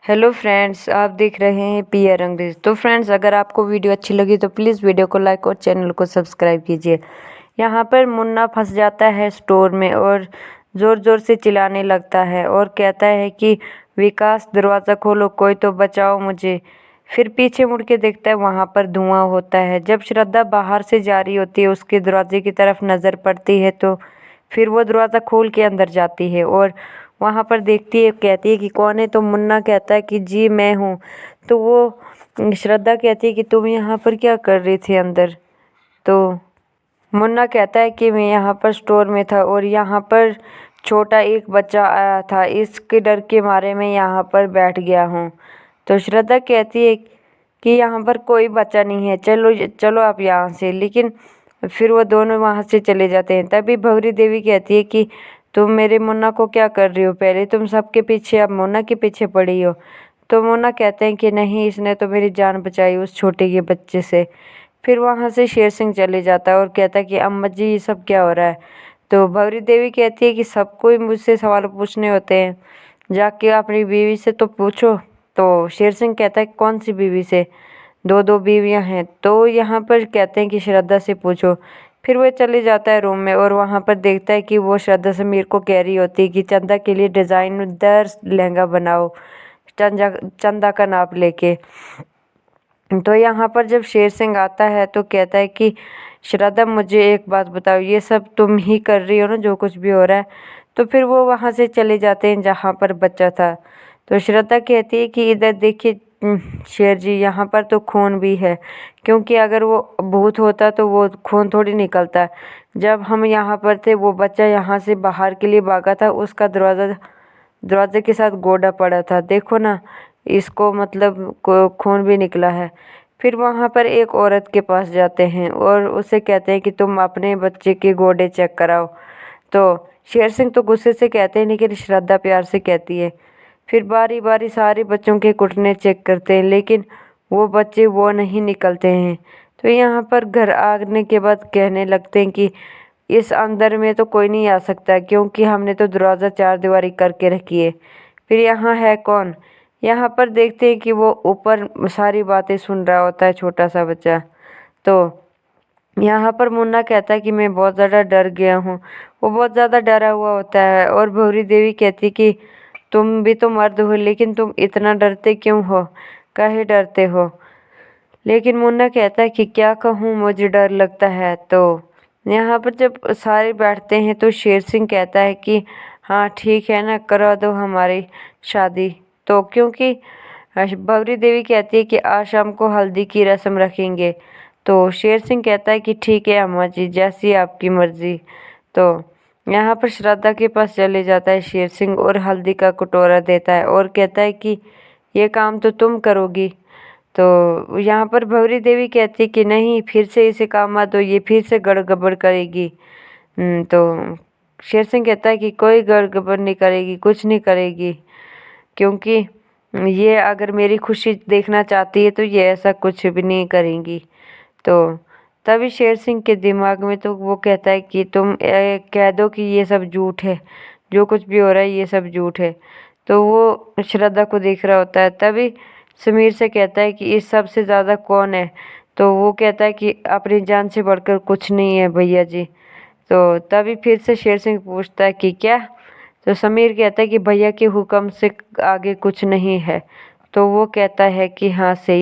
Hello friends, आप देख रहे हैं पीआर अंग्रेज। तो फ्रेंड्स, अगर आपको वीडियो अच्छी लगी तो प्लीज़ वीडियो को लाइक और चैनल को सब्सक्राइब कीजिए। यहाँ पर मुन्ना फंस जाता है स्टोर में और ज़ोर ज़ोर से चिल्लाने लगता है और कहता है कि विकास, दरवाज़ा खोलो, कोई तो बचाओ मुझे। फिर पीछे मुड़ के देखता है, वहाँ पर धुआं होता है। जब श्रद्धा बाहर से जा रही होती है, उसके दरवाजे की तरफ नज़र पड़ती है तो फिर वो दरवाज़ा खोल के अंदर जाती है और वहाँ पर देखती है, कहती है कि कौन है। तो मुन्ना कहता है कि जी मैं हूँ। तो वो श्रद्धा कहती है कि तुम यहाँ पर क्या कर रही थी अंदर। तो मुन्ना कहता है कि मैं यहाँ पर स्टोर में था और यहाँ पर छोटा एक बच्चा आया था, इसके डर के मारे मैं यहाँ पर बैठ गया हूँ। तो श्रद्धा कहती है कि यहाँ पर कोई बच्चा नहीं है, चलो चलो आप यहाँ से। लेकिन फिर वो दोनों वहाँ से चले जाते हैं। तभी भवरी देवी कहती है कि तुम मेरे मुन्ना को क्या कर रही हो, पहले तुम सबके पीछे, अब मुन्ना के पीछे पड़ी हो। तो मुन्ना कहते हैं कि नहीं, इसने तो मेरी जान बचाई उस छोटे के बच्चे से। फिर वहाँ से शेर सिंह चले जाता है और कहता है कि अम्मा जी, ये सब क्या हो रहा है। तो भवरी देवी कहती है कि सबको ही मुझसे सवाल पूछने होते हैं, जाके अपनी बीवी से तो पूछो। तो शेर सिंह कहता है कौन सी बीवी से, दो दो बीवियां हैं। तो यहाँ पर कहते हैं कि श्रद्धा से पूछो। फिर वो चले जाता है रूम में और वहाँ पर देखता है कि वो श्रद्धा समीर को कह रही होती है कि चंदा के लिए डिज़ाइनदार लहंगा बनाओ, चंदा का नाप लेके। तो यहाँ पर जब शेर सिंह आता है तो कहता है कि श्रद्धा, मुझे एक बात बताओ, ये सब तुम ही कर रही हो ना, जो कुछ भी हो रहा है। तो फिर वो वहाँ से चले जाते हैं जहाँ पर बच्चा था। तो श्रद्धा कहती है कि इधर देखिए शेर जी, यहाँ पर तो खून भी है, क्योंकि अगर वो भूत होता तो वो खून थोड़ी निकलता। जब हम यहाँ पर थे, वो बच्चा यहाँ से बाहर के लिए भागा था, उसका दरवाजे के साथ गोड़ा पड़ा था, देखो ना, इसको मतलब खून भी निकला है। फिर वहाँ पर एक औरत के पास जाते हैं और उसे कहते हैं कि तुम अपने बच्चे के गोड़े चेक कराओ। तो शेर सिंह तो गुस्से से कहते हैं, लेकिन श्रद्धा प्यार से कहती है। फिर बारी बारी सारे बच्चों के घुटने चेक करते हैं, लेकिन वो बच्चे वो नहीं निकलते हैं। तो यहाँ पर घर आने के बाद कहने लगते हैं कि इस अंदर में तो कोई नहीं आ सकता, क्योंकि हमने तो दरवाज़ा चार दीवारी करके रखी है। फिर यहाँ है कौन। यहाँ पर देखते हैं कि वो ऊपर सारी बातें सुन रहा होता है छोटा सा बच्चा। तो यहाँ पर मुन्ना कहता है कि मैं बहुत ज़्यादा डर गया हूँ। वो बहुत ज़्यादा डरा हुआ होता है और भौरी देवी कहती कि तुम भी तो मर्द हो, लेकिन तुम इतना डरते क्यों हो, काहे डरते हो। लेकिन मुन्ना कहता है कि क्या कहूँ, मुझे डर लगता है। तो यहाँ पर जब सारे बैठते हैं तो शेर सिंह कहता है कि हाँ ठीक है ना, करा दो हमारी शादी। तो क्योंकि भवरी देवी कहती है कि आज शाम को हल्दी की रस्म रखेंगे। तो शेर सिंह कहता है कि ठीक है अम्मा जी, जैसी आपकी मर्जी। तो यहाँ पर श्रद्धा के पास चले जाता है शेर सिंह और हल्दी का कटोरा देता है और कहता है कि ये काम तो तुम करोगी। तो यहाँ पर भवरी देवी कहती है कि नहीं, फिर से इसे काम मत दो, ये फिर से गड़बड़ करेगी। तो शेर सिंह कहता है कि कोई गड़बड़ नहीं करेगी, कुछ नहीं करेगी, क्योंकि ये अगर मेरी खुशी देखना चाहती है तो ये ऐसा कुछ भी नहीं करेंगी। तो तभी शेर सिंह के दिमाग में तो वो कहता है कि तुम कह दो कि ये सब झूठ है, जो कुछ भी हो रहा है ये सब झूठ है। तो वो श्रद्धा को देख रहा होता है। तभी समीर से कहता है कि इस सब से ज़्यादा कौन है। तो वो कहता है कि अपनी जान से बढ़कर कुछ नहीं है भैया जी। तो तभी फिर से शेर सिंह पूछता है कि क्या। तो समीर कहता है कि भैया के हुक्म से आगे कुछ नहीं है। तो वो कहता है कि हाँ सही।